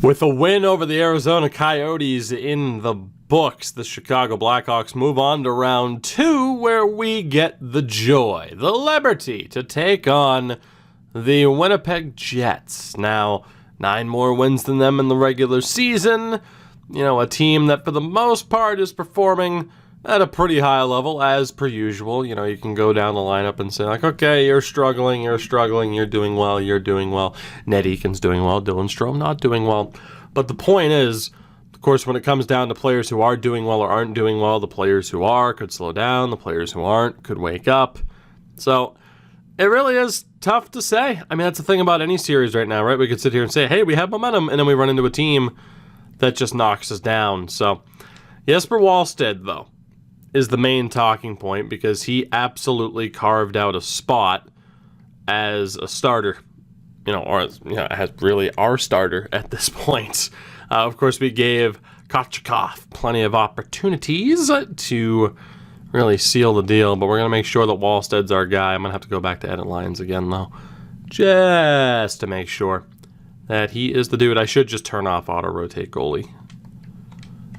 With a win over the Arizona Coyotes in the books, the Chicago Blackhawks move on to round 2, where we get the joy, the liberty to take on the Winnipeg Jets. Now, 9 more wins than them in the regular season. You know, a team that for the most part is performing at a pretty high level, as per usual. You know, you can go down the lineup and say, like, okay, you're struggling, you're doing well. Ned Eakin's doing well, Dylan Strome not doing well. But the point is, of course, when it comes down to players who are doing well or aren't doing well, the players who are could slow down, the players who aren't could wake up. So it really is tough to say. I mean, that's the thing about any series right now, right? We could sit here and say, hey, we have momentum, and then we run into a team that just knocks us down. So Jesper Wallstedt, though, is the main talking point because he absolutely carved out a spot as a starter, as really our starter at this point. Of course, we gave Kochetkov plenty of opportunities to really seal the deal, but we're going to make sure that Wallsted's our guy. I'm going to have to go back to edit lines again, though, just to make sure that he is the dude. I should just turn off auto-rotate goalie,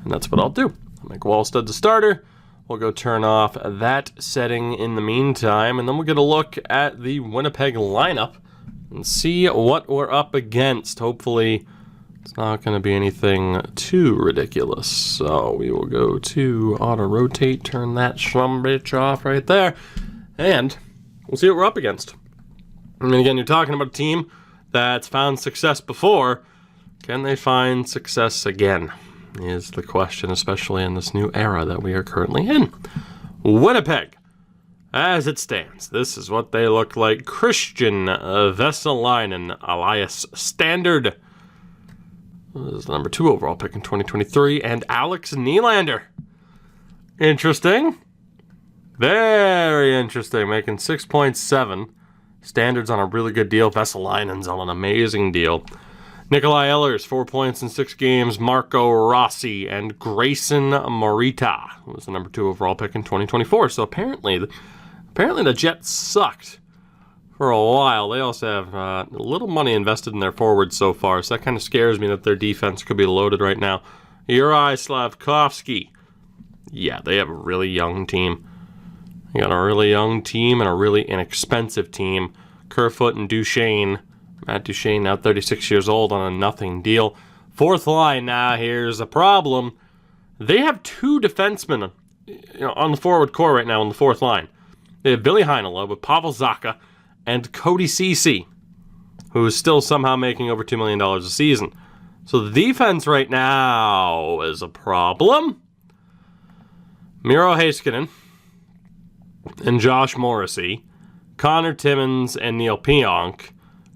and that's what I'll do. I'll make Wallstead the starter. We'll go turn off that setting in the meantime, and then we'll get a look at the Winnipeg lineup and see what we're up against. Hopefully, it's not going to be anything too ridiculous. So we will go to auto-rotate, turn that bitch off right there, and we'll see what we're up against. I mean, again, you're talking about a team that's found success before. Can they find success again? Is the question, especially in this new era that we are currently in. Winnipeg, as it stands, this is what they look like. Christian Vesalainen, alias Standard, this is the number 2 overall pick in 2023, and Alex Nylander. Interesting. Very interesting, making 6.7. Standard's on a really good deal. Vesalainen's on an amazing deal. Nikolai Ehlers, 4 points in 6 games. Marco Rossi and Grayson Morita was the number 2 overall pick in 2024. So apparently the Jets sucked for a while. They also have a little money invested in their forwards so far, so that kind of scares me that their defense could be loaded right now. Juraj Slavkovsky. Yeah, they have a really young team. They got a really young team and a really inexpensive team. Kerfoot and Duchesne. Matt Duchesne, now 36 years old, on a nothing deal. Fourth line, now here's a problem. They have 2 defensemen on the forward core right now on the fourth line. They have Billy Heinola with Pavel Zacha and Cody Ceci, who is still somehow making over $2 million a season. So the defense right now is a problem. Miro Heiskanen and Josh Morrissey, Connor Timmins and Neil Pionk,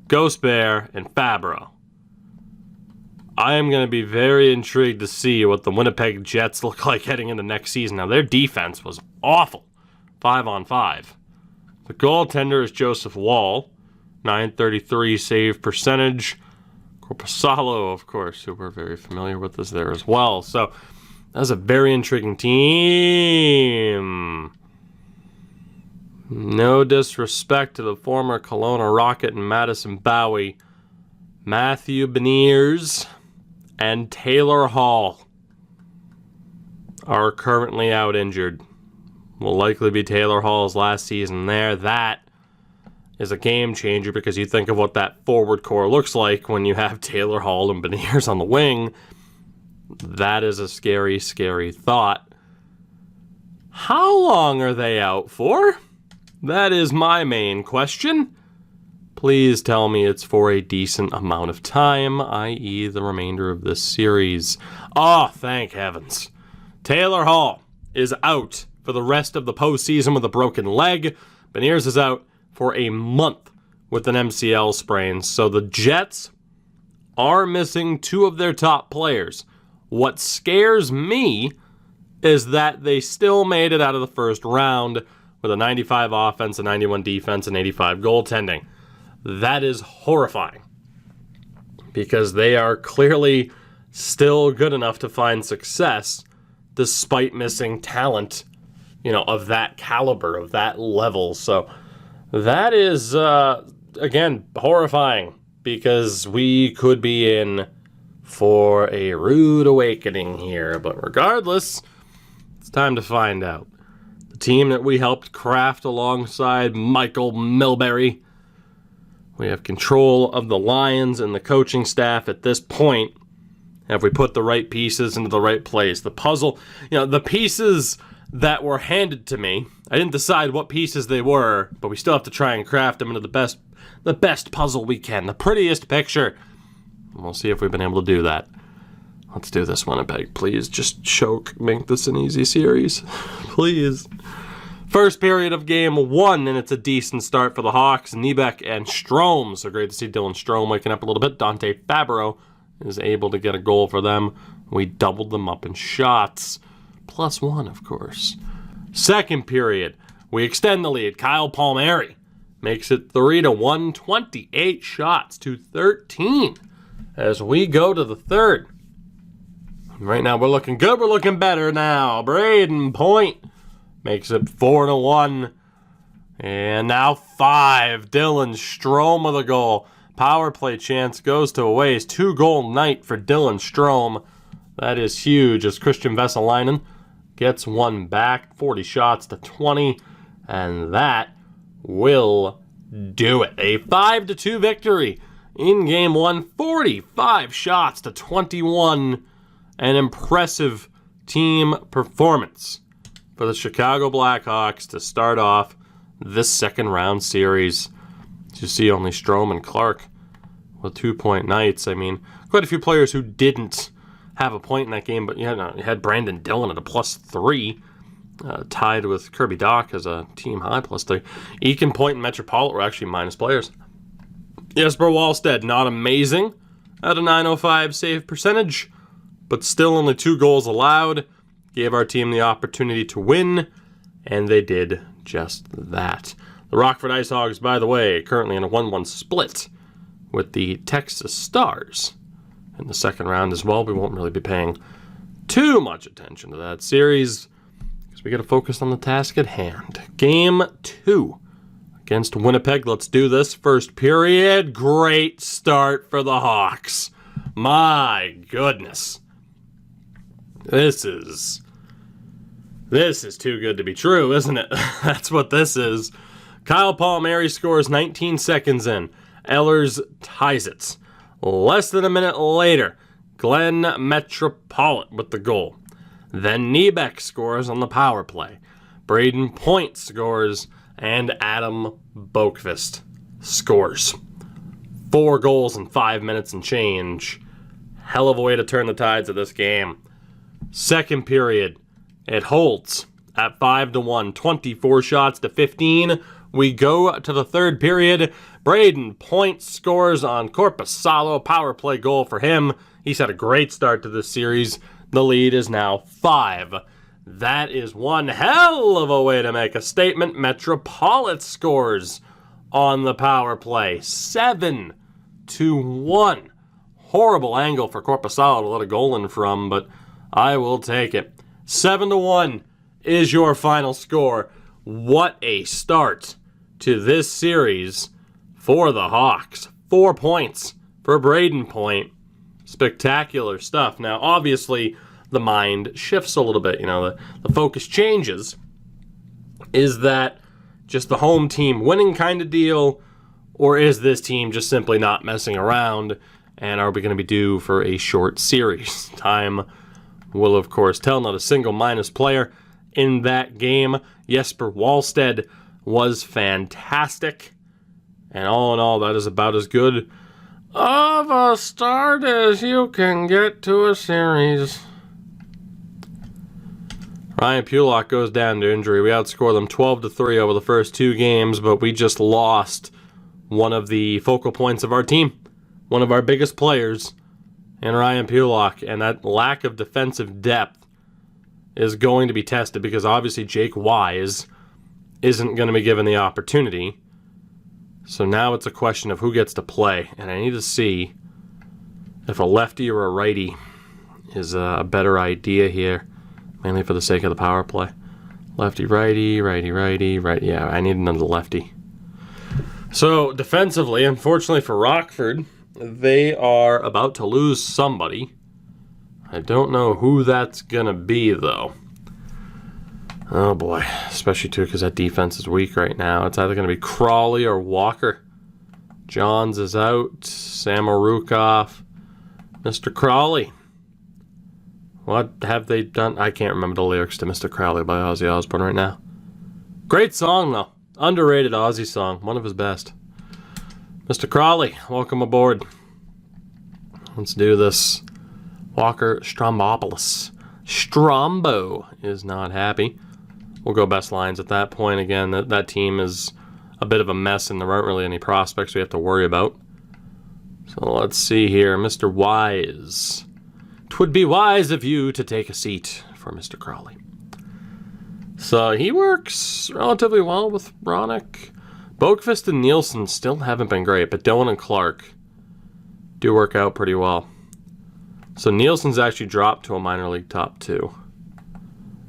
Ghost Bear, and Fabro. I am going to be very intrigued to see what the Winnipeg Jets look like heading into next season. Now, their defense was awful, 5-on-5. The goaltender is Joseph Wall, .933 save percentage. Corpusalo, of course, who we're very familiar with, is there as well. So, that's a very intriguing team. No disrespect to the former Kelowna Rocket and Madison Bowie, Matthew Beniers and Taylor Hall are currently out injured. Will likely be Taylor Hall's last season there. That is a game changer because you think of what that forward core looks like when you have Taylor Hall and Beniers on the wing. That is a scary, scary thought. How long are they out for? That is my main question. Please tell me it's for a decent amount of time, i.e. the remainder of this series. Oh, thank heavens. Taylor Hall is out for the rest of the postseason with a broken leg. Beniers is out for a month with an MCL sprain. So the Jets are missing 2 of their top players. What scares me is that they still made it out of the first round with a 95 offense, a 91 defense, and 85 goaltending. That is horrifying because they are clearly still good enough to find success despite missing talent, of that caliber, of that level. So that is, again, horrifying because we could be in for a rude awakening here. But regardless, it's time to find out. The team that we helped craft alongside Michael Milbury. We have control of the Lions and the coaching staff at this point. Have we put the right pieces into the right place? The puzzle, the pieces that were handed to me, I didn't decide what pieces they were, but we still have to try and craft them into the best puzzle we can, the prettiest picture. And we'll see if we've been able to do that. Let's do this, Winnipeg. Please just choke. Make this an easy series. Please. First period of game 1, and it's a decent start for the Hawks. Nybeck and Strome. So great to see Dylan Strome waking up a little bit. Dante Fabro is able to get a goal for them. We doubled them up in shots. +1, of course. Second period, we extend the lead. Kyle Palmieri makes it 3-1, 28 shots to 13 as we go to the third. Right now, we're looking good. We're looking better now. Braden Point makes it 4-1. And now 5. Dylan Strome with a goal. Power play chance goes to a waste. 2-goal night for Dylan Strome. That is huge as Christian Vesalainen gets one back. 40 shots to 20. And that will do it. A 5-2 victory in game 1. 45 shots to 21. An impressive team performance for the Chicago Blackhawks to start off this second round series. As you see, only Strome and Clark with 2-point nights. I mean, quite a few players who didn't have a point in that game, but you had Brandon Dillon at a +3, tied with Kirby Dach as a team high +3. Eakin, Point, and Metropolitan were actually minus players. Jesper Wallstedt, not amazing at a .905 save percentage, but still only 2 goals allowed. Gave our team the opportunity to win, and they did just that. The Rockford Ice Hogs, by the way, currently in a 1-1 split with the Texas Stars in the second round as well. We won't really be paying too much attention to that series because we got to focus on the task at hand. Game 2 against Winnipeg. Let's do this. First period. Great start for the Hawks. My goodness. This is too good to be true, isn't it? That's what this is. Kyle Palmieri scores 19 seconds in. Ehlers ties it. Less than a minute later, Glenn Metropolitan with the goal. Then Nybeck scores on the power play. Braden Point scores, and Adam Boqvist scores. 4 goals in 5 minutes and change. Hell of a way to turn the tides of this game. Second period, it holds at 5-1, 24 shots to 15. We go to the third period. Braden Point scores on Korpisalo, power play goal for him. He's had a great start to this series. The lead is now 5. That is one hell of a way to make a statement. Metropolitan scores on the power play, 7-1. Horrible angle for Korpisalo to let a goal in from, but I will take it. 7-1 is your final score. What a start to this series for the Hawks. 4 points for Braden Point. Spectacular stuff. Now, obviously, the mind shifts a little bit. The focus changes. Is that just the home team winning kind of deal, or is this team just simply not messing around, and are we going to be due for a short series? Time will, of course, tell. Not a single minus player in that game. Jesper Wallstedt was fantastic. And all in all, that is about as good of a start as you can get to a series. Ryan Pulock goes down to injury. We outscored them 12-3 over the first 2 games, but we just lost one of the focal points of our team. One of our biggest players in Ryan Pulock, and that lack of defensive depth is going to be tested because obviously Jake Wise isn't going to be given the opportunity. So now it's a question of who gets to play, and I need to see if a lefty or a righty is a better idea here, mainly for the sake of the power play. Lefty, righty, righty, righty, right. Yeah, I need another lefty. So defensively, unfortunately for Rockford, they are about to lose somebody. I don't know who that's going to be, though. Oh, boy. Especially, too, because that defense is weak right now. It's either going to be Crawley or Walker. Johns is out. Samorukov. Mr. Crawley. What have they done? I can't remember the lyrics to Mr. Crowley by Ozzy Osbourne right now. Great song, though. Underrated Ozzy song. One of his best. Mr. Crawley, welcome aboard. Let's do this. Walker Strombopoulos. Strombo is not happy. We'll go best lines at that point. Again, that team is a bit of a mess, and there aren't really any prospects we have to worry about. So let's see here. Mr. Wise. 'Twould be wise of you to take a seat for Mr. Crawley. So he works relatively well with Ronick. Boqvist and Nielsen still haven't been great, but Dillon and Clark do work out pretty well. So Nielsen's actually dropped to a minor league top 2.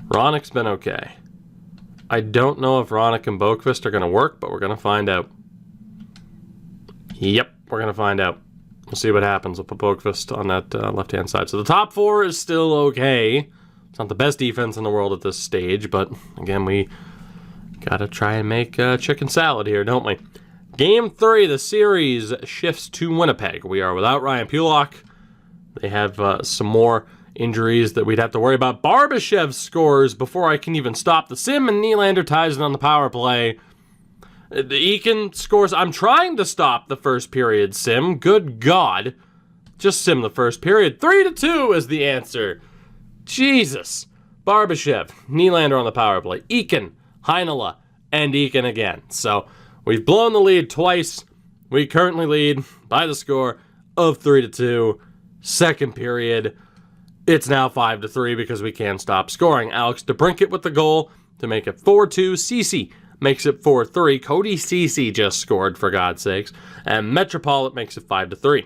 Ronick's been okay. I don't know if Ronick and Boqvist are going to work, but we're going to find out. Yep, we're going to find out. We'll see what happens. We'll put Boqvist on that left-hand side. So the top 4 is still okay. It's not the best defense in the world at this stage, but again, we gotta try and make chicken salad here, don't we? Game 3, the series shifts to Winnipeg. We are without Ryan Pulock. They have some more injuries that we'd have to worry about. Barbashev scores before I can even stop the sim, and Nylander ties it on the power play. Eakin scores. I'm trying to stop the first period sim. Good God. Just sim the first period. 3-2 is the answer. Jesus. Barbashev, Nylander on the power play. Eakin, Heinola, and Eakin again. So we've blown the lead twice. We currently lead by the score of 3-2. Second period, it's now 5-3 because we can't stop scoring. Alex DeBrincat with the goal to make it 4-2. Ceci makes it 4-3. Cody Ceci just scored, for God's sakes. And Metropolitan makes it 5-3.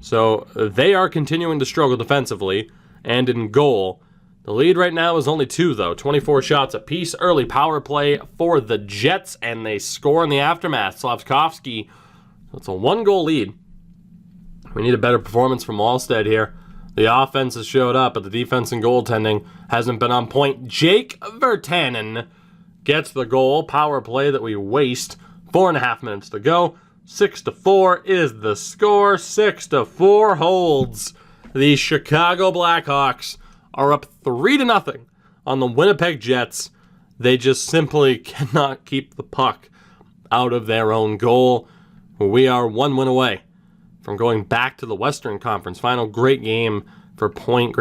So they are continuing to struggle defensively and in goal. The lead right now is only 2, though. 24 shots apiece. Early power play for the Jets, and they score in the aftermath. Slavkovsky, it's a 1-goal lead. We need a better performance from Wallstead here. The offense has showed up, but the defense and goaltending hasn't been on point. Jake Virtanen gets the goal. Power play that we waste. 4.5 minutes to go. 6-4 is the score. 6-4 holds. The Chicago Blackhawks are up 3-0 on the Winnipeg Jets. They just simply cannot keep the puck out of their own goal. We are 1 win away from going back to the Western Conference Final. Great games for Point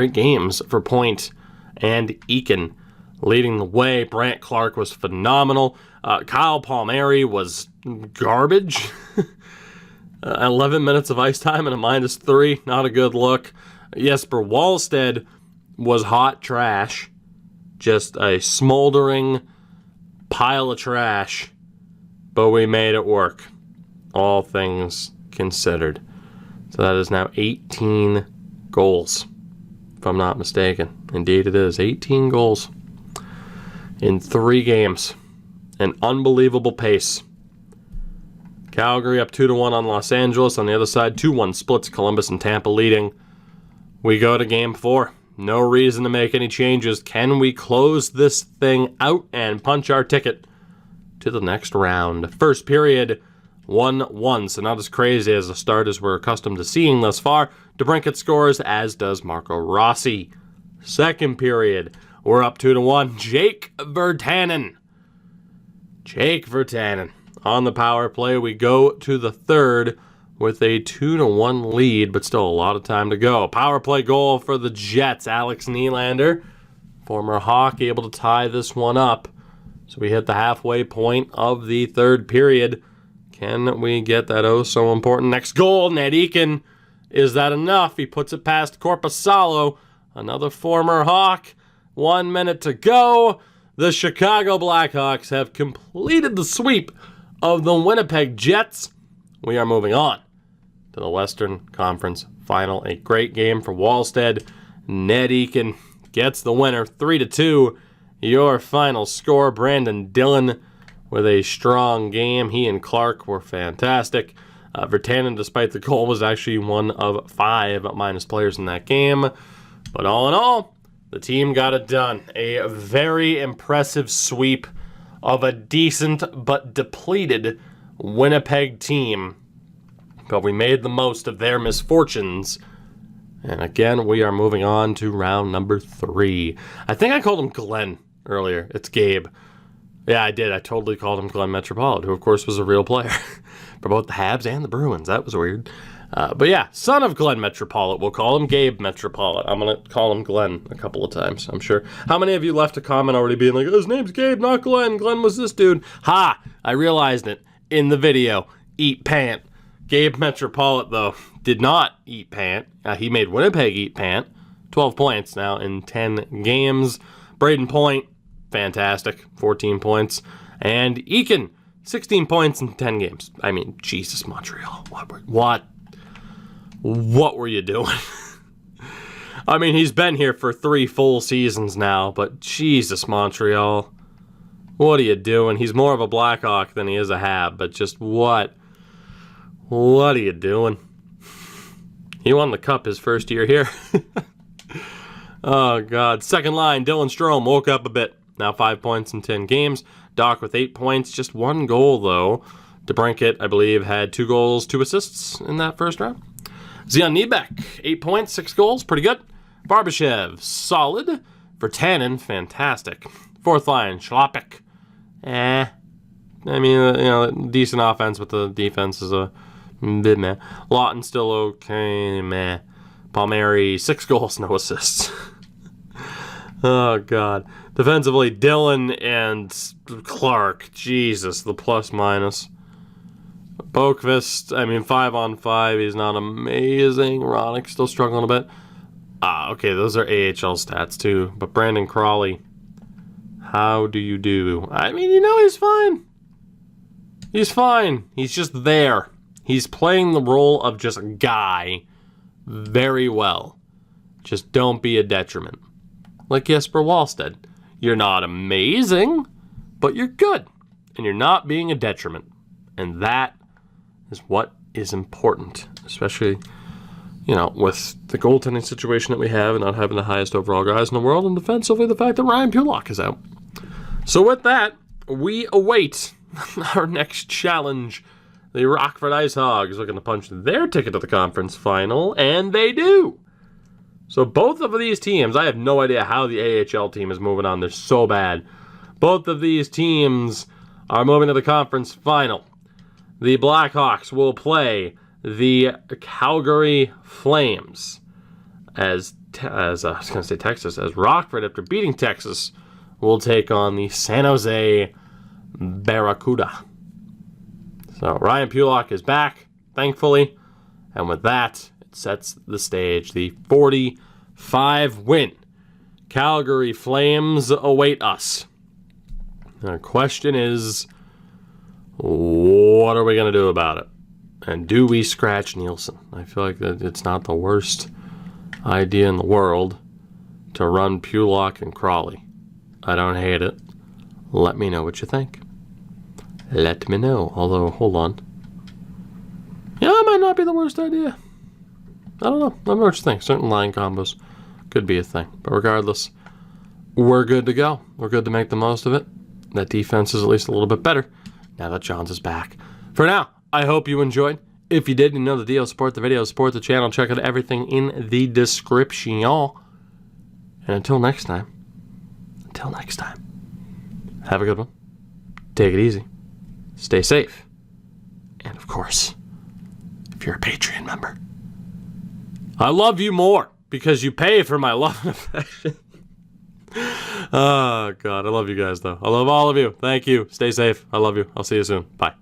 and Eakin leading the way. Brant Clark was phenomenal. Kyle Palmieri was garbage. 11 minutes of ice time and a -3. Not a good look. Jesper Wallstead was hot trash. Just a smoldering pile of trash. But we made it work. All things considered. So that is now 18 goals, if I'm not mistaken. Indeed it is. 18 goals in 3 games. An unbelievable pace. Calgary up 2-1 on Los Angeles. On the other side, 2-1 splits Columbus and Tampa leading. We go to Game 4. No reason to make any changes. Can we close this thing out and punch our ticket to the next round? First period, 1-1. So not as crazy as the start as we're accustomed to seeing thus far. DeBrincat scores, as does Marco Rossi. Second period, we're up 2-1. Jake Virtanen. On the power play, we go to the third with a 2-1 lead, but still a lot of time to go. Power play goal for the Jets. Alex Nylander, former Hawk, able to tie this one up. So we hit the halfway point of the third period. Can we get that so important next goal? Ned Eakin, is that enough? He puts it past Korpisalo, another former Hawk. 1 minute to go. The Chicago Blackhawks have completed the sweep of the Winnipeg Jets. We are moving on to the Western Conference Final. A great game for Wallstead. Ned Eakin gets the winner, 3-2. Your final score. Brandon Dillon with a strong game. He and Clark were fantastic. Virtanen, despite the goal, was actually one of 5 minus players in that game. But all in all, the team got it done. A very impressive sweep of a decent but depleted Winnipeg team. But we made the most of their misfortunes. And again, we are moving on to round number 3. I think I called him Glenn earlier. It's Gabe. Yeah, I did. I totally called him Glenn Metropolitan, who of course was a real player for both the Habs and the Bruins. That was weird. But yeah, son of Glenn Metropolitan. We'll call him Gabe Metropolitan. I'm going to call him Glenn a couple of times, I'm sure. How many of you left a comment already being like, oh, his name's Gabe, not Glenn. Glenn was this dude. Ha! I realized it in the video. Eat pant. Gabe Metropolitan, though, did not eat pant. He made Winnipeg eat pant. 12 points now in 10 games. Braden Point, fantastic. 14 points. And Eakin, 16 points in 10 games. I mean, Jesus, Montreal. What were you doing? I mean, he's been here for 3 full seasons now, but Jesus, Montreal. What are you doing? He's more of a Blackhawk than he is a Hab, but just what? What are you doing? He won the cup his first year here. Oh, God. Second line, Dylan Strome woke up a bit. Now 5 points in 10 games. Doc with 8 points, just 1 goal, though. DeBrincat, I believe, had 2 goals, 2 assists in that first round. Zion Niebeck, 8 points, 6 goals, pretty good. Barbashev, solid. Virtanen, fantastic. Fourth line, Schlappick. I mean, decent offense, but the defense is a bit meh. Lawton still okay, meh. Palmieri, 6 goals, no assists. Oh, God. Defensively, Dylan and Clark. Jesus, the plus-minus. Boqvist, I mean, 5-on-5, he's not amazing. Ronick still struggling a bit. Okay, those are AHL stats, too. But Brandon Crawley, how do you do? I mean, he's fine. He's fine. He's just there. He's playing the role of just a guy very well. Just don't be a detriment. Like Jesper Wallstedt. You're not amazing, but you're good. And you're not being a detriment. And that is what is important. Especially, with the goaltending situation that we have and not having the highest overall guys in the world. And defensively, the fact that Ryan Pulock is out. So with that, we await our next challenge. The Rockford Ice Hogs looking to punch their ticket to the conference final, and they do. So both of these teams, I have no idea how the AHL team is moving on. They're so bad. Both of these teams are moving to the conference final. The Blackhawks will play the Calgary Flames as I was going to say Texas, as Rockford, after beating Texas, will take on the San Jose Barracuda. So Ryan Pulock is back, thankfully, and with that, it sets the stage. The 45-win Calgary Flames await us. The question is, what are we going to do about it? And do we scratch Nielsen? I feel like that it's not the worst idea in the world to run Pulock and Crawley. I don't hate it. Let me know what you think. Let me know. Although, hold on. Yeah, it might not be the worst idea. I don't know. Let me know what you think. Certain line combos could be a thing. But regardless, we're good to go. We're good to make the most of it. That defense is at least a little bit better now that Johns is back. For now, I hope you enjoyed. If you did, you know the deal. Support the video, support the channel. Check out everything in the description. And until next time, have a good one. Take it easy. Stay safe. And of course, if you're a Patreon member, I love you more because you pay for my love and affection. Oh, God. I love you guys, though. I love all of you. Thank you. Stay safe. I love you. I'll see you soon. Bye.